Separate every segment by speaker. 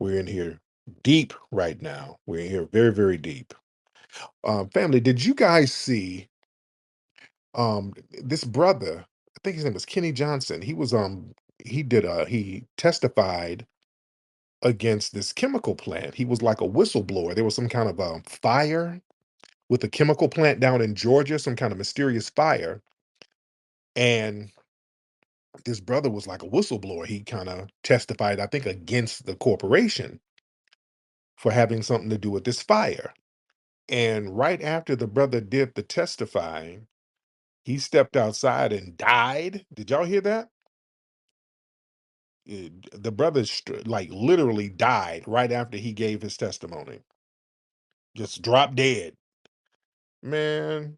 Speaker 1: We're in here deep right now. We're in here very, very deep. Family, did you guys see this brother? I think his name was Kenny Johnson. He testified against this chemical plant. He was like a whistleblower. There was some kind of fire with a chemical plant down in Georgia, some kind of mysterious fire. And this brother was like a whistleblower. He kind of testified, I think, against the corporation for having something to do with this fire. And right after the brother did the testifying, he stepped outside and died. Did y'all hear that? The brother like literally died right after he gave his testimony. Just dropped dead. Man,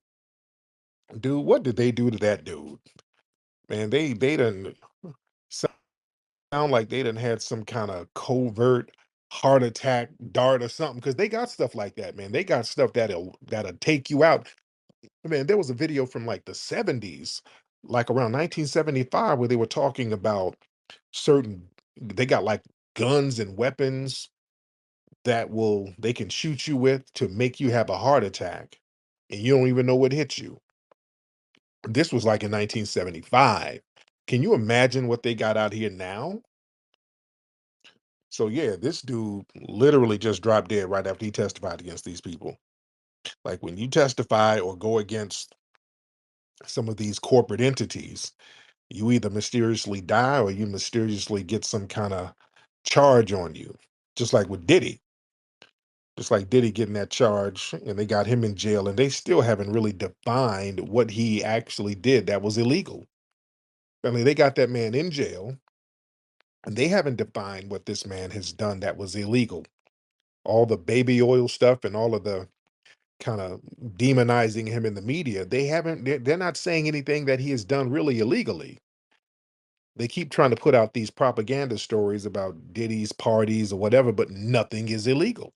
Speaker 1: dude, what did they do to that dude? Man, they done sound like they done had some kind of covert heart attack dart or something because they got stuff like that, man. They got stuff that'll take you out. Man, there was a video from like the 70s, like around 1975, where they were talking about certain, they got like guns and weapons they can shoot you with to make you have a heart attack and you don't even know what hit you. This was like in 1975. Can you imagine what they got out here now? So yeah, this dude literally just dropped dead right after he testified against these people. Like when you testify or go against some of these corporate entities, you either mysteriously die or you mysteriously get some kind of charge on you. Just like with Diddy. Just like Diddy getting that charge and they got him in jail and they still haven't really defined what he actually did that was illegal. I mean, they got that man in jail and they haven't defined what this man has done that was illegal. All the baby oil stuff and all of the kind of demonizing him in the media, they're not saying anything that he has done really illegally. They keep trying to put out these propaganda stories about Diddy's parties or whatever, but nothing is illegal.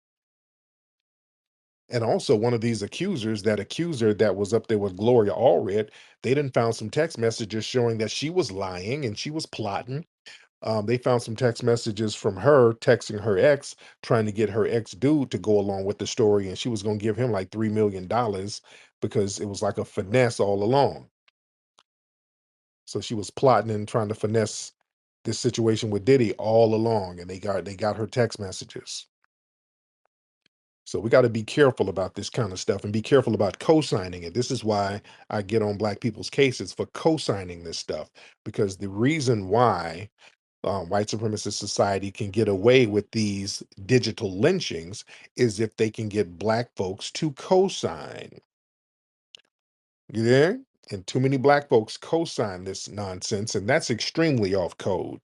Speaker 1: And also, one of these accusers, that accuser that was up there with Gloria Allred, they done found some text messages showing that she was lying and she was plotting. They found some text messages from her texting her ex, trying to get her ex dude to go along with the story, and she was going to give him like $3 million because it was like a finesse all along. So she was plotting and trying to finesse this situation with Diddy all along, and they got her text messages. So we got to be careful about this kind of stuff and be careful about co-signing it. This is why I get on black people's cases for co-signing this stuff, because the reason why white supremacist society can get away with these digital lynchings is if they can get black folks to co-sign. You there? And too many black folks co-sign this nonsense, and that's extremely off code.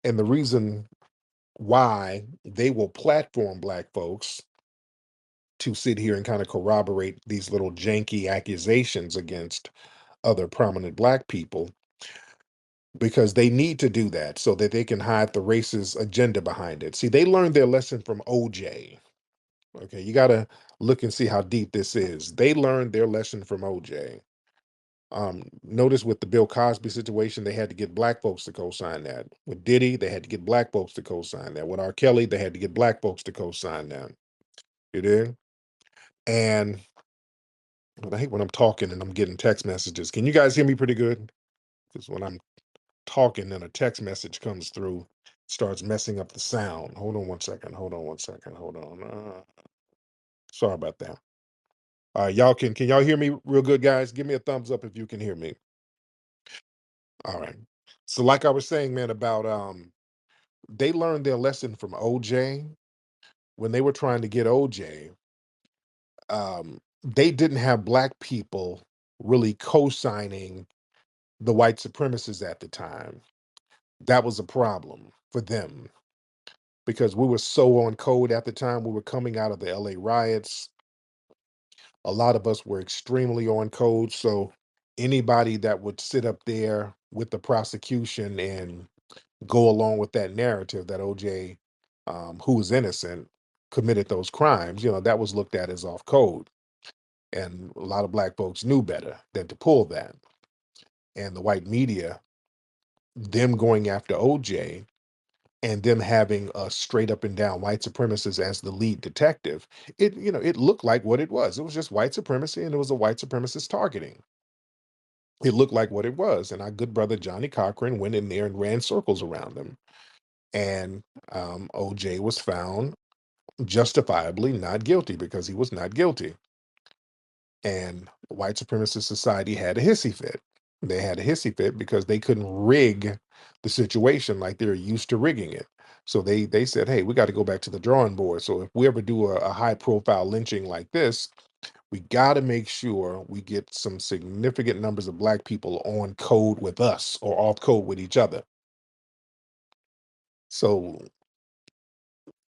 Speaker 1: And the reason why they will platform black folks to sit here and kind of corroborate these little janky accusations against other prominent black people, because they need to do that so that they can hide the racist agenda behind it. See, they learned their lesson from OJ. Okay, you got to look and see how deep this is. They learned their lesson from OJ. Notice with the Bill Cosby situation, they had to get black folks to co-sign that. With Diddy, they had to get black folks to co-sign that. With R. Kelly, they had to get black folks to co-sign that. You did? And but I hate when I'm talking and I'm getting text messages. Can you guys hear me pretty good? Because when I'm talking and a text message comes through, it starts messing up the sound. Hold on one second. Hold on one second. Hold on. Sorry about that. Y'all can y'all hear me real good, guys? Give me a thumbs up if you can hear me. All right. So like I was saying, man, about they learned their lesson from OJ when they were trying to get OJ. They didn't have black people really co-signing the white supremacists at the time. That was a problem for them because we were so on code at the time. We were coming out of the LA riots. A lot of us were extremely on code. So anybody that would sit up there with the prosecution and go along with that narrative that OJ, who was innocent, committed those crimes, that was looked at as off code. And a lot of black folks knew better than to pull that. And the white media, them going after OJ, and them having a straight up and down white supremacist as the lead detective, it looked like what it was. It was just white supremacy, and it was a white supremacist targeting. It looked like what it was, and our good brother Johnny Cochran went in there and ran circles around him. And OJ was found justifiably not guilty because he was not guilty. And white supremacist society had a hissy fit. They had a hissy fit because they couldn't rig the situation like they're used to rigging it. So they said, hey, we got to go back to the drawing board. So if we ever do a high profile lynching like this, we got to make sure we get some significant numbers of black people on code with us or off code with each other. So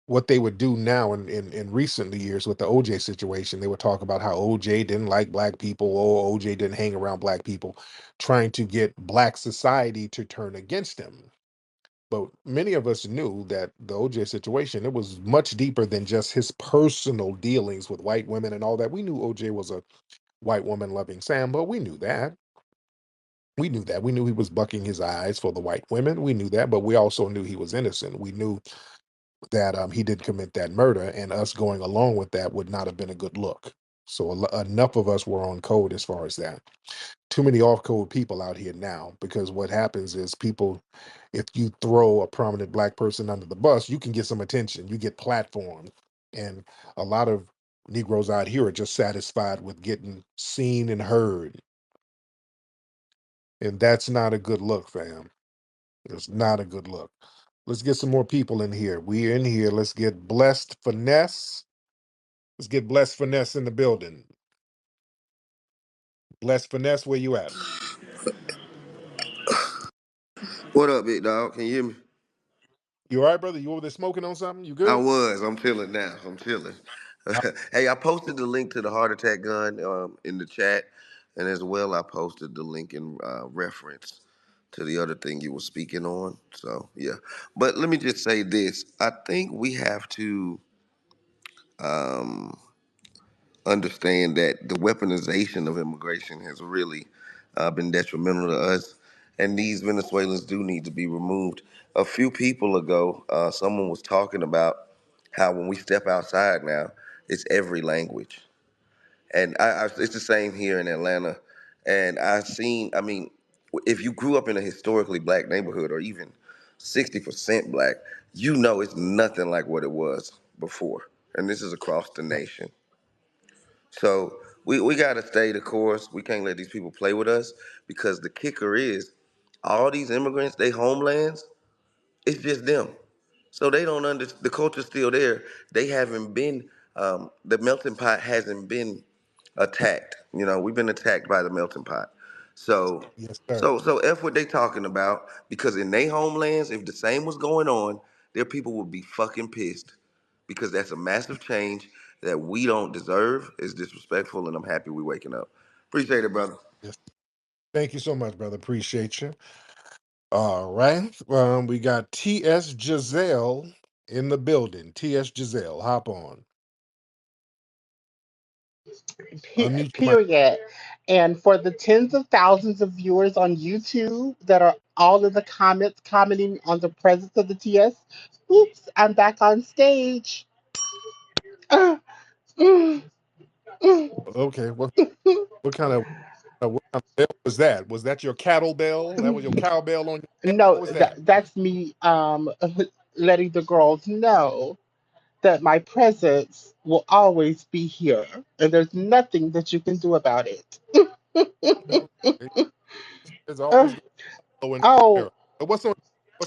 Speaker 1: what they would do now in recent years with the OJ situation, they would talk about how OJ didn't like black people or OJ didn't hang around black people, trying to get black society to turn against him. But many of us knew that the OJ situation, it was much deeper than just his personal dealings with white women and all that. We knew OJ was a white woman loving Sambo. We knew that. We knew that. We knew he was bucking his eyes for the white women. We knew that, but we also knew he was innocent. We knew that he did commit that murder, and us going along with that would not have been a good look. So enough of us were on code as far as that. Too many off code people out here now, because what happens is people, if you throw a prominent black person under the bus, you can get some attention, you get platformed, and a lot of Negroes out here are just satisfied with getting seen and heard, and that's not a good look, fam. It's not a good look. Let's get some more people in here. We're in here. Let's get Blessed Finesse. Let's get Blessed Finesse in the building. Blessed Finesse, where you at?
Speaker 2: What up, big dog? Can you hear me?
Speaker 1: You all right, brother? You over there smoking on something? You
Speaker 2: I
Speaker 1: good?
Speaker 2: was. I'm chilling now. I'm chilling.
Speaker 1: Uh,
Speaker 2: Hey, I posted the link to the heart attack gun in the chat, and as well, I posted the link in reference to the other thing you were speaking on. So yeah, but let me just say this: I think we have to um, understand that the weaponization of immigration has really been detrimental to us, and these Venezuelans do need to be removed. A few people ago, someone was talking about how when we step outside now, it's every language, and it's the same here in Atlanta. And I've seen, I mean, if you grew up in a historically black neighborhood, or even 60% black, you know it's nothing like what it was before, and this is across the
Speaker 1: right.
Speaker 2: nation. So we got to stay the course. We can't let these people play with us, because the kicker is all these immigrants, they homelands, it's just them. So they don't understand. The culture's still there. They haven't been, the melting pot hasn't been attacked. You know, we've been attacked by the melting pot. So,
Speaker 1: Yes, sir.
Speaker 2: so F what they talking about, because in their homelands, if the same was going on, their people would be fucking pissed, because that's a massive change that we don't deserve. It's disrespectful, and I'm happy we waking up. Appreciate it, brother.
Speaker 1: Yes. Thank you so much, brother. Appreciate you. All right. We got T.S. Giselle in the building. T.S. Giselle, hop on. Unmute your mic.
Speaker 3: Period. And for the tens of thousands of viewers on YouTube that are all in the comments commenting on the presence of the TS, oops, I'm back on stage. Uh, mm, mm.
Speaker 1: Okay. What kind of bell was that? Was that your cattle bell? That was your cowbell on your neck?
Speaker 3: No,
Speaker 1: What was that?
Speaker 3: that's me letting the girls know that my presence will always be here, and there's nothing that you can do about it.
Speaker 1: No, it's
Speaker 3: Uh,
Speaker 1: always going to blow in the
Speaker 3: oh,
Speaker 1: mirror. But what's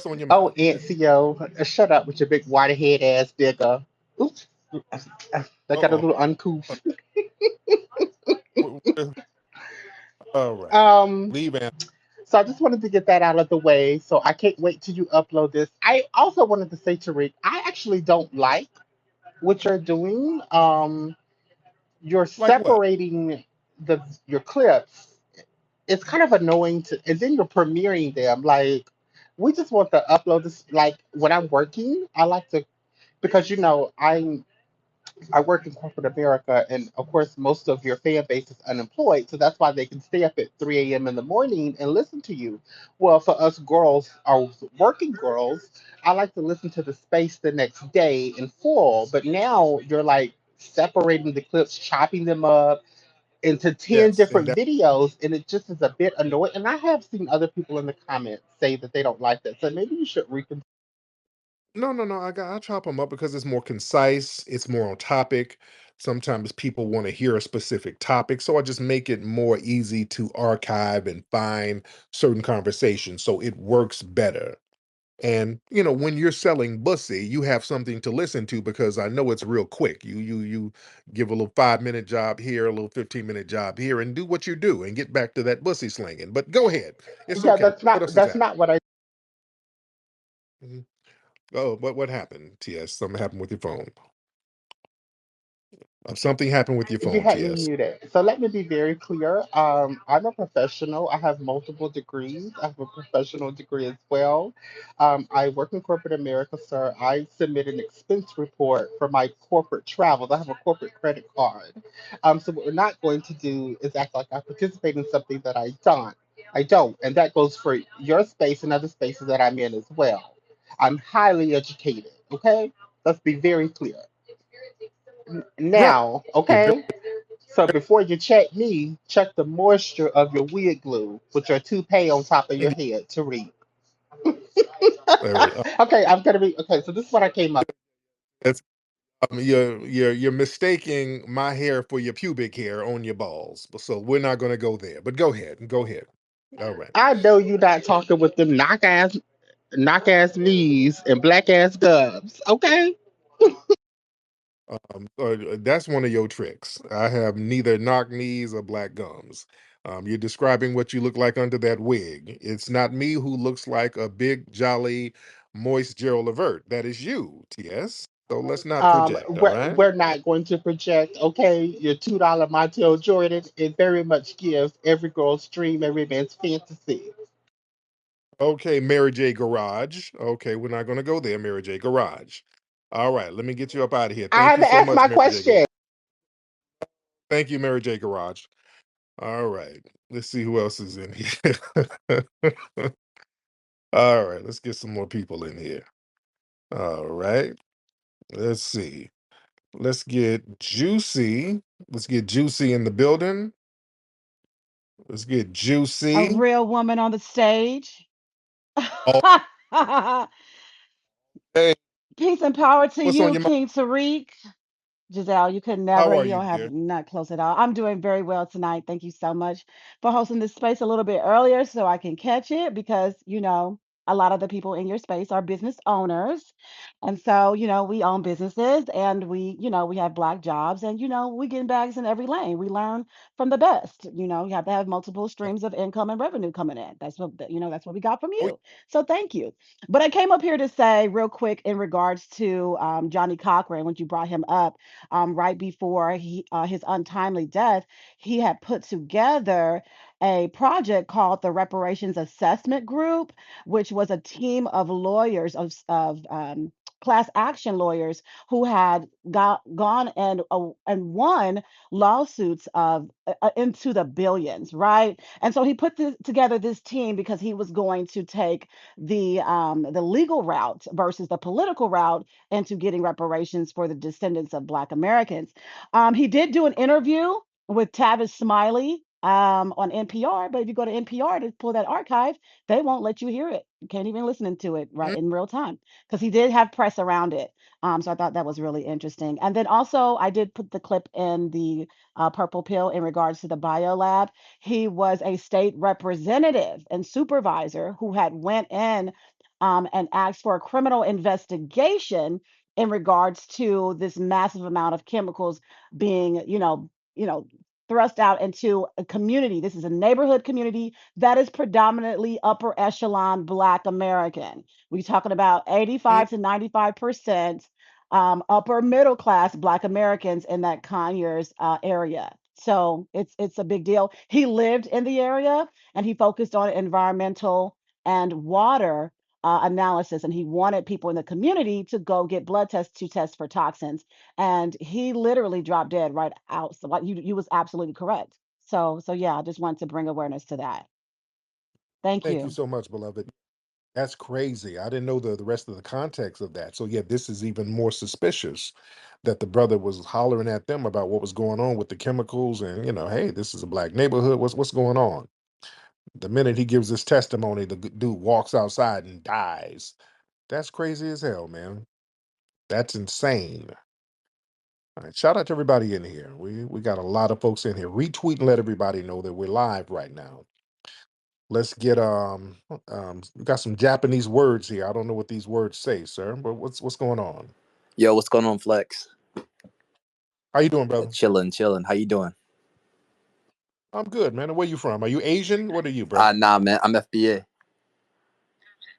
Speaker 1: on your
Speaker 3: oh,
Speaker 1: mind?
Speaker 3: Ancio, shut up with your big white head ass nigga. Oops, I got a
Speaker 1: Uh-oh.
Speaker 3: little uncouth.
Speaker 1: What- what- All right.
Speaker 3: Um,
Speaker 1: Leave and
Speaker 3: so I just wanted to get that out of the way. So I can't wait till you upload this. I also wanted to say to Rick, I actually don't like what you're doing. You're
Speaker 1: like what?
Speaker 3: separating your clips. It's kind of annoying to, and then you're premiering them. Like, we just want to upload this. Like when I'm working, I like to, because I work in corporate America, and of course, most of your fan base is unemployed, so that's why they can stay up at 3 a.m. in the morning and listen to you. Well, for us girls, our working girls, I like to listen to the space the next day in full. But now you're like separating the clips, chopping them up into 10
Speaker 1: Yes, and
Speaker 3: different videos, and it just is a bit annoying. And I have seen other people in the comments say that they don't like that, so maybe you should reconsider.
Speaker 1: no, no, no. I chop them up because it's more concise. It's more on topic. Sometimes people want to hear a specific topic, so I just make it more easy to archive and find certain conversations, so it works better. And when you're selling bussy, you have something to listen to because I know it's real quick. You give a little 5-minute job here, a little 15-minute job here, and do what you do and get back to that bussy slinging. But go ahead, it's
Speaker 3: Yeah,
Speaker 1: okay. What else is
Speaker 3: that's
Speaker 1: happening?
Speaker 3: not what I.
Speaker 1: Mhm. Oh, what happened? TS, something happened with your phone. Something happened with your
Speaker 3: You
Speaker 1: phone,
Speaker 3: had me
Speaker 1: TS.
Speaker 3: muted. So let me be very clear. I'm a professional. I have multiple degrees. I have a professional degree as well. I work in corporate America, sir. I submit an expense report for my corporate travels. I have a corporate credit card. So what we're not going to do is act like I participate in something that I don't. I don't, and that goes for your space and other spaces that I'm in as well. I'm highly educated. Okay, let's be very clear.
Speaker 1: Right.
Speaker 3: Now,
Speaker 1: Very,
Speaker 3: okay. So before you check me, check the moisture of your wig glue with your toupee on top of your
Speaker 1: and
Speaker 3: head, Tariq.
Speaker 1: very,
Speaker 3: Okay, I'm gonna be okay. So this is what I came up.
Speaker 1: that's you're mistaking my hair for your pubic hair on your balls. So we're not going to go there. But go ahead. Go ahead. All right.
Speaker 3: I know you not talking with them knock ass knees and black ass gubs. Okay.
Speaker 1: That's one of your tricks. I have neither knock knees or black gums. You're describing what you look like under that wig. It's not me who looks like a big, jolly, moist Gerald Levert. That is you, TS. So let's not project, all right?
Speaker 3: We're not going to project. Okay, your $2 Montel Jordan. It very much gives every girl's dream, every man's fantasy.
Speaker 1: Okay, Mary J. Garage. Okay, we're not going to go there, Mary J. Garage. All right, let me get you up out of here.
Speaker 3: I
Speaker 1: Thank you
Speaker 3: haven't
Speaker 1: so
Speaker 3: asked
Speaker 1: much,
Speaker 3: my
Speaker 1: Mary J. Garage.
Speaker 3: question.
Speaker 1: Thank you, Mary J. Garage. All right, let's see who else is in here. All right, let's get some more people in here. All right, let's see. Let's get Juicy. Let's get Juicy in the building. Let's get
Speaker 4: A
Speaker 1: Juicy.
Speaker 4: real woman on the stage.
Speaker 1: Oh, hey,
Speaker 4: Peace and power to
Speaker 1: what's on
Speaker 4: you,
Speaker 1: your mind?
Speaker 4: King Tariq. Giselle, you could
Speaker 1: How
Speaker 4: never,
Speaker 1: are
Speaker 4: you
Speaker 1: you,
Speaker 4: don't have
Speaker 1: dear?
Speaker 4: not close at all. I'm doing very well tonight. Thank you so much for hosting this space a little bit earlier so I can catch it because, a lot of the people in your space are business owners. And so, we own businesses and we have black jobs and, we get bags in every lane. We learn from the best. You have to have multiple streams of income and revenue coming in. That's what we got from
Speaker 1: Oh,
Speaker 4: you. So thank you. But I came up here to say real quick in regards to Johnny Cochran, when you brought him up right before his untimely death, he had put together a project called the Reparations Assessment Group, which was a team of lawyers of class action lawyers who had gone and won lawsuits of into the billions, right? And so he put together this team because he was going to take the legal route versus the political route into getting reparations for the descendants of Black Americans. He did do an interview with Tavis Smiley on NPR, but if you go to NPR to pull that archive, they won't let you hear it. You can't even listen to it right
Speaker 1: mm,
Speaker 4: in real time because he did have press around it. So I thought that was really interesting. And then also, I did put the clip in the Purple Pill in regards to the bio lab. He was a state representative and supervisor who had went in and asked for a criminal investigation in regards to this massive amount of chemicals being, thrust out into a community. This is a neighborhood community that is predominantly upper echelon Black American. We're talking about
Speaker 1: mm,
Speaker 4: 85 to 95% upper middle class Black Americans in that Conyers area. So it's a big deal. He lived in the area and he focused on environmental and water analysis, and he wanted people in the community to go get blood tests to test for toxins. And he literally dropped dead right out. So like you was absolutely correct. So yeah, I just wanted to bring awareness to that. Thank
Speaker 1: Thank you
Speaker 4: you.
Speaker 1: so much, beloved. That's crazy. I didn't know the rest of the context of that. So yeah, this is even more suspicious that the brother was hollering at them about what was going on with the chemicals and, hey, this is a black neighborhood. What's going on? The minute he gives his testimony, the dude walks outside and dies. That's crazy as hell, man. That's insane. All right, shout out to everybody in here. We got a lot of folks in here. Retweet and let everybody know that we're live right now. Let's get we got some Japanese words here. I don't know what these words say, sir, but what's going on?
Speaker 5: Yo, what's going on, Flex?
Speaker 1: How you doing, brother?
Speaker 5: Chilling, chilling. How you doing?
Speaker 1: I'm good, man. And where you from? Are you Asian? What are you, bro?
Speaker 5: Nah, man. I'm FBA.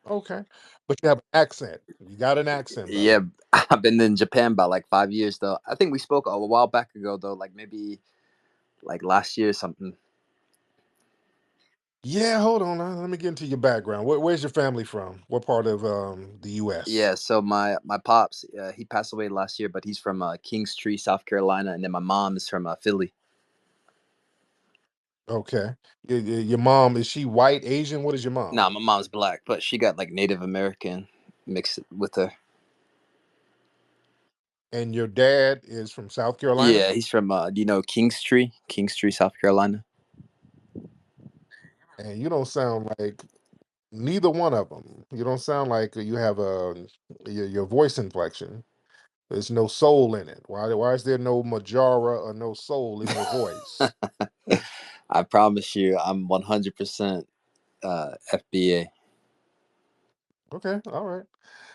Speaker 1: Okay. But you have an accent. You got an accent,
Speaker 5: Yeah,
Speaker 1: brother.
Speaker 5: I've been in Japan about like 5 years though. I think we spoke a while back ago though, like maybe like last year or something.
Speaker 1: Yeah, hold on. Let me get into your background. Where's your family from? What part of the US?
Speaker 5: Yeah, so my pops, he passed away last year, but he's from Kingstree, South Carolina, and then my mom is from Philly.
Speaker 1: Okay. Your mom, is she white, Asian? What is your
Speaker 5: Nah,
Speaker 1: mom?
Speaker 5: my mom's black, but she got like Native American mixed with her.
Speaker 1: And your dad is from South Carolina?
Speaker 5: Yeah, he's from do you know Kingstree, South Carolina?
Speaker 1: And you don't sound like neither one of them. You don't sound like you have your voice inflection. There's no soul in it. Why is there no Majara or no soul in your voice?
Speaker 5: I promise you, I'm 100% FBA.
Speaker 1: Okay, all right.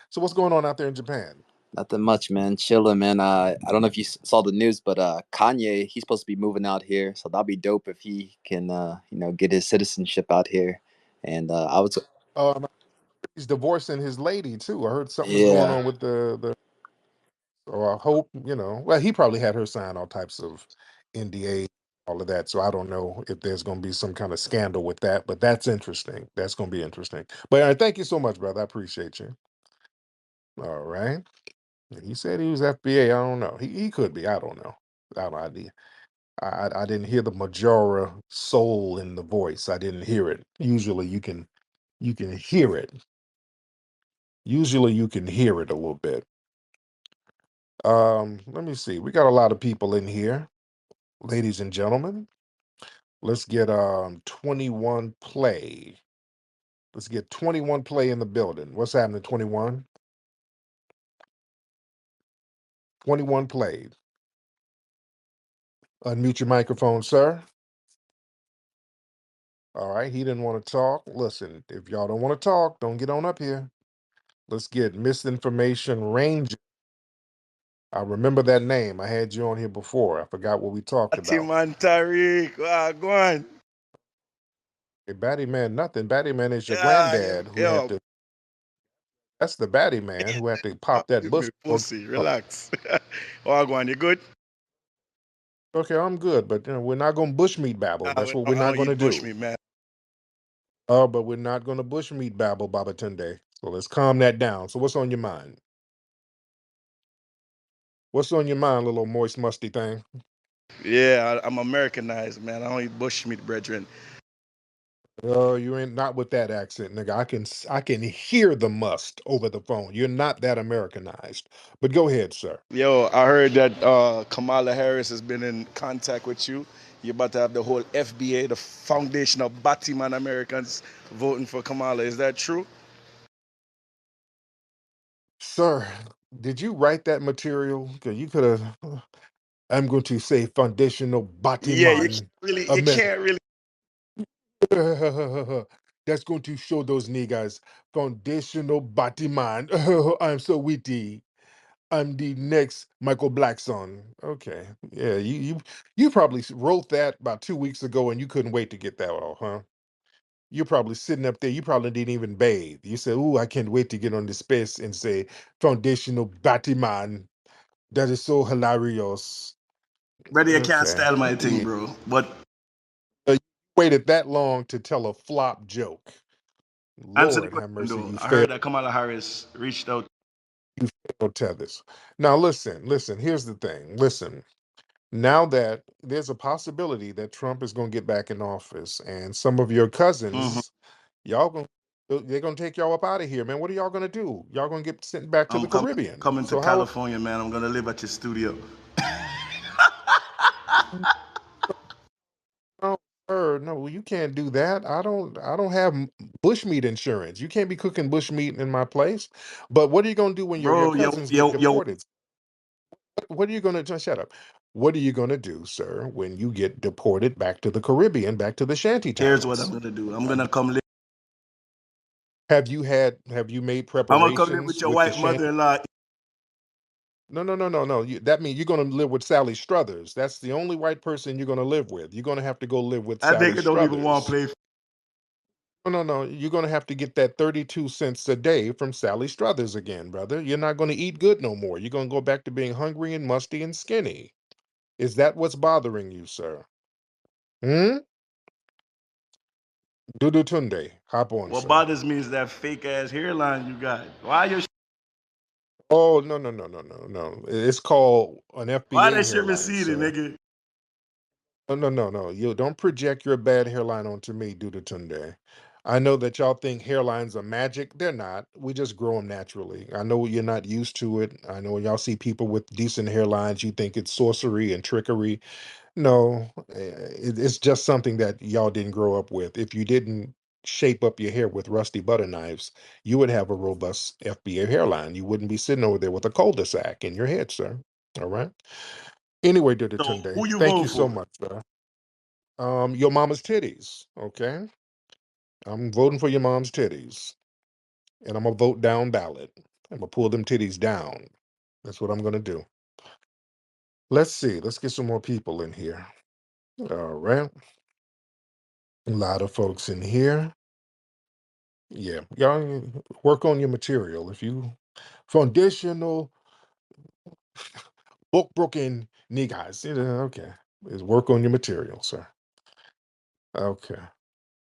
Speaker 1: So what's going on out there in Japan?
Speaker 5: Nothing much, man. Chilling, man. I don't know if you saw the news, but Kanye, he's supposed to be moving out here, so that'll be dope if he can, get his citizenship out here. And I was,
Speaker 1: Um, he's divorcing his lady too. I heard something was going
Speaker 5: yeah,
Speaker 1: on with the. So I hope Well, he probably had her sign all types of NDA, all of that. So I don't know if there's going to be some kind of scandal with that. But that's interesting. That's going to be interesting. But thank you so much, brother. I appreciate you. All right. He said he was FBA. I don't know. He could be. I don't know. I don't know. I didn't hear the Majora soul in the voice. I didn't hear it. Usually you can hear it. Usually you can hear it a little bit. Let me see. We got a lot of people in here, ladies and gentlemen. Let's get 21 play. Let's get 21 play in the building. What's happening, 21? 21 play. Unmute your microphone, sir. All right, he didn't want to talk. Listen, if y'all don't want to talk, don't get on up here. Let's get Misinformation Ranger. I remember that name. I had you on here before. I forgot what we talked about.
Speaker 6: Man, Tariq, go on.
Speaker 1: Hey, Batty Man, nothing. Batty Man is your
Speaker 6: Yeah,
Speaker 1: granddad who had
Speaker 6: yo,
Speaker 1: to. That's the Batty Man who had to pop that
Speaker 6: give me
Speaker 1: bush.
Speaker 6: pussy, relax. Go on, you good?
Speaker 1: Okay, I'm good, but we're not going to bushmeat babble. That's what we're
Speaker 6: I
Speaker 1: not
Speaker 6: don't
Speaker 1: going to
Speaker 6: eat bush
Speaker 1: do.
Speaker 6: meat, man.
Speaker 1: Oh, but we're not going to bushmeat babble, Baba Tunde. So let's calm that down. So what's on your mind? What's on your mind, little moist, musty thing?
Speaker 6: Yeah, I'm Americanized, man. I don't eat bush meat, brethren.
Speaker 1: Oh, you ain't not with that accent, nigga. I can hear the must over the phone. You're not that Americanized. But go ahead, sir.
Speaker 6: Yo, I heard that Kamala Harris has been in contact with you. You're about to have the whole FBA, the Foundation of Batman Americans, voting for Kamala. Is that true?
Speaker 1: Sir, did you write that material? Because you could have. I'm going to say foundational
Speaker 6: Yeah,
Speaker 1: Batiman.
Speaker 6: you can't really.
Speaker 1: That's going to show those niggas foundational Batman. I'm so witty. I'm the next Michael Blackson. Okay, yeah, you probably wrote that about 2 weeks ago, and you couldn't wait to get that off, huh? You're probably sitting up there. You probably didn't even bathe. You said, "Ooh, I can't wait to get on the space and say foundational Batman." That is so hilarious.
Speaker 6: Brother, you can't
Speaker 1: Okay,
Speaker 6: style my thing,
Speaker 1: yeah.
Speaker 6: bro. But
Speaker 1: You waited that long to tell a flop joke.
Speaker 6: Answer the
Speaker 1: Lord have
Speaker 6: question
Speaker 1: mercy,
Speaker 6: though.
Speaker 1: you
Speaker 6: I
Speaker 1: failed.
Speaker 6: heard that Kamala Harris reached out.
Speaker 1: You failed tethers. Now listen. Here's the thing. Listen. Now that there's a possibility that Trump is going to get back in office, and some of your
Speaker 6: Mm-hmm.
Speaker 1: cousins, y'all going they're going to take y'all up out of here, man. What are y'all going to do? Y'all going to get sent back to the
Speaker 6: I'm
Speaker 1: Caribbean.
Speaker 6: coming to
Speaker 1: So how?
Speaker 6: California, man. I'm gonna live at your studio.
Speaker 1: No, sir, no, you can't do that. I don't have bushmeat insurance. You can't be cooking bushmeat in my place. But what are you going to do when your
Speaker 6: Bro,
Speaker 1: cousins get deported? What are you going to shut up? What are you going to do, sir, when you get deported back to the Caribbean, back to the shanty
Speaker 6: here's what I'm
Speaker 1: towns?
Speaker 6: gonna do. I'm gonna come live.
Speaker 1: Have you made
Speaker 6: I'm gonna come live with
Speaker 1: preparations
Speaker 6: your
Speaker 1: with the
Speaker 6: white
Speaker 1: shanty?
Speaker 6: mother-in-law.
Speaker 1: No, no, no, no, no. That means you're going to live with Sally Struthers. That's the only white person you're going to live with. You're going to have to go live with
Speaker 6: That
Speaker 1: Sally
Speaker 6: nigga don't even want to
Speaker 1: Struthers.
Speaker 6: play.
Speaker 1: No, no, no. You're going to have to get that 32 cents a day from Sally Struthers again, brother. You're not going to eat good no more. You're going to go back to being hungry and musty and skinny. Is that what's bothering you, sir? Hmm? Dudu Tunde, hop on,
Speaker 6: What
Speaker 1: sir.
Speaker 6: bothers me is that fake ass hairline you got. Why your
Speaker 1: Oh, no, no, no, no, no, no. It's called an
Speaker 6: why
Speaker 1: FBA
Speaker 6: that shit
Speaker 1: hairline,
Speaker 6: receding,
Speaker 1: sir.
Speaker 6: nigga?
Speaker 1: No, no, no, no. You don't project your bad hairline onto me, Dudu Tunde. I know that y'all think hairlines are magic. They're not. We just grow them naturally. I know you're not used to it. I know y'all see people with decent hairlines, you think it's sorcery and trickery. No, it's just something that y'all didn't grow up with. If you didn't shape up your hair with rusty butter knives, you would have a robust FBA hairline. You wouldn't be sitting over there with a cul-de-sac in your head, sir. All right. Anyway, Dudu
Speaker 6: So
Speaker 1: Tunde,
Speaker 6: who you
Speaker 1: thank you
Speaker 6: vote
Speaker 1: so
Speaker 6: for?
Speaker 1: much, sir. Your mama's titties. Okay, I'm voting for your mom's titties, and I'm gonna vote down ballot. I'm gonna pull them titties down. That's what I'm gonna do. Let's see. Let's get some more people in here. All right, a lot of folks in here. Yeah, y'all work on your material. If you foundational book broken niggas, okay, is work on your material, sir. Okay.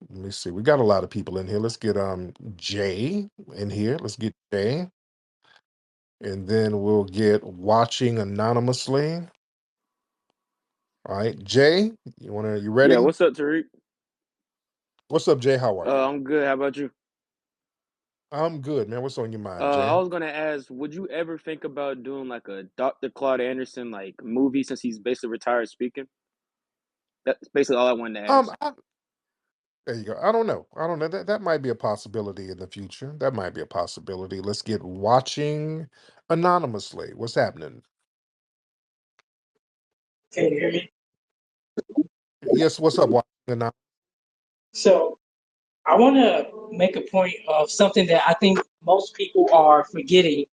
Speaker 1: Let me see. We got a lot of people in here. Let's get Jay in here. Let's get Jay. And then we'll get watching anonymously. All right, Jay, you
Speaker 7: Yeah,
Speaker 1: ready?
Speaker 7: what's up, Tariq?
Speaker 1: What's up, Jay? How are you?
Speaker 7: I'm good. How about you?
Speaker 1: I'm good, man. What's on your mind, Jay?
Speaker 7: I was gonna ask, would you ever think about doing like a Dr. Claude Anderson like movie since he's basically retired speaking? That's basically all I wanted to ask.
Speaker 1: I, there you go. I don't know. I don't know. That might be a possibility in the future. That might be a possibility. Let's get watching anonymously. What's happening?
Speaker 8: Can you hear me?
Speaker 1: Yes, what's up, watching
Speaker 8: So I want to make a point of something that I think most people are forgetting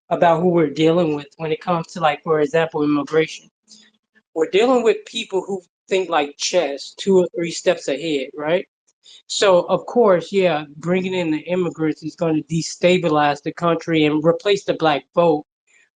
Speaker 8: about who we're dealing with when it comes to, like, for example, immigration. We're dealing with people who think like chess, 2 or 3 steps ahead, right? So, of course, yeah, bringing in the immigrants is going to destabilize the country and replace the black vote.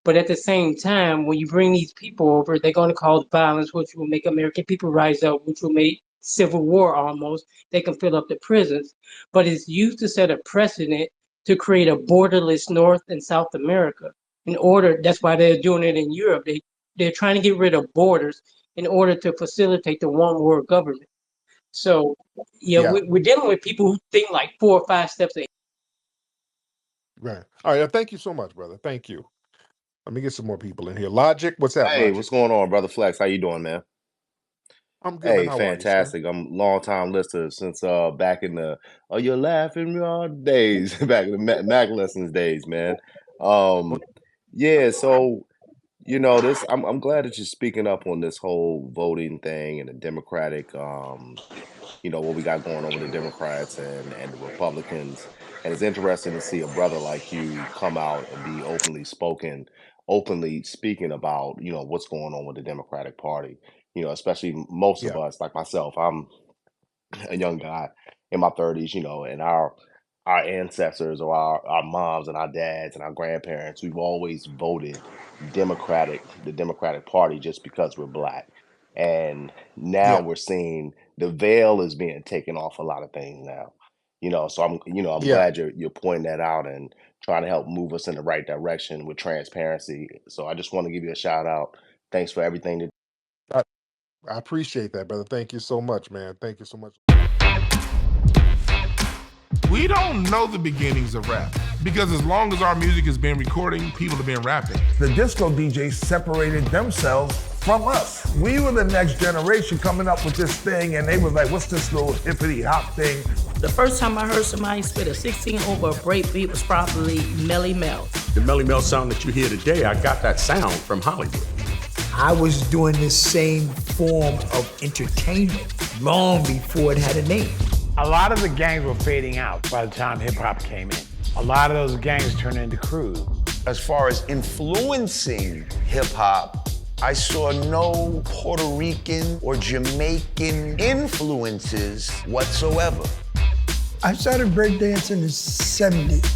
Speaker 8: But at the same time, when you bring these people over, they're going to cause violence, which will make American people rise up, which will make civil war almost. They can fill up the prisons. But it's used to set a precedent to create a borderless North and South America. That's why they're doing it in Europe. They're trying to get rid of borders in order to facilitate the one world government. So, yeah,
Speaker 1: Yeah,
Speaker 8: we're dealing with people who think like 4 or 5 steps ahead.
Speaker 1: right. All right. Thank you so much, brother. Thank you. Let me get some more people in here. Logic, what's up,
Speaker 9: Hey,
Speaker 1: Logic?
Speaker 9: what's going on, brother Flex? How you doing, man?
Speaker 1: I'm good, man.
Speaker 9: Hey,
Speaker 1: How are you, sir?
Speaker 9: fantastic. I'm a long time listener since back in the you're laughing days, back in the Mac lessons days, man. Um yeah, so this I'm glad that you're speaking up on this whole voting thing and the Democratic what we got going on with the Democrats and the Republicans. And it's interesting to see a brother like you come out and be openly speaking about, what's going on with the Democratic Party. Especially most of
Speaker 1: Yeah,
Speaker 9: us, like myself, I'm a young guy in my 30s, and our ancestors or our moms and our dads and our grandparents, we've always voted the Democratic Party just because we're black. And now
Speaker 1: yeah,
Speaker 9: we're seeing the veil is being taken off a lot of things now. So I'm
Speaker 1: Yeah,
Speaker 9: glad you're pointing that out and trying to help move us in the right direction with transparency. So I just want to give you a shout out. Thanks for everything that.
Speaker 1: I, I appreciate that, brother. Thank you so much, man. Thank you so much.
Speaker 10: We don't know the beginnings of rap because as long as our music has been recording, people have been rapping. The disco DJs separated themselves from us. We were the next generation coming up with this thing, and they was like, what's this little hippity hop thing?
Speaker 11: The first time I heard somebody spit a 16 over a break beat was probably Melly Mel.
Speaker 12: The Melly Mel sound that you hear today, I got that sound from Hollywood.
Speaker 13: I was doing this same form of entertainment long before it had a name.
Speaker 14: A lot of the gangs were fading out by the time hip hop came in. A lot of those gangs turned into crews.
Speaker 15: As far as influencing hip hop, I saw no Puerto Rican or Jamaican influences whatsoever.
Speaker 13: I started breakdancing in the 70s.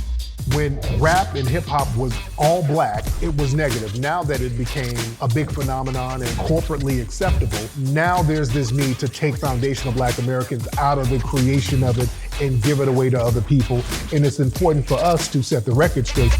Speaker 10: When rap and hip hop was all black, it was negative. Now that it became a big phenomenon and corporately acceptable, now there's this need to take foundational black Americans out of the creation of it and give it away to other people. And it's important for us to set the record straight.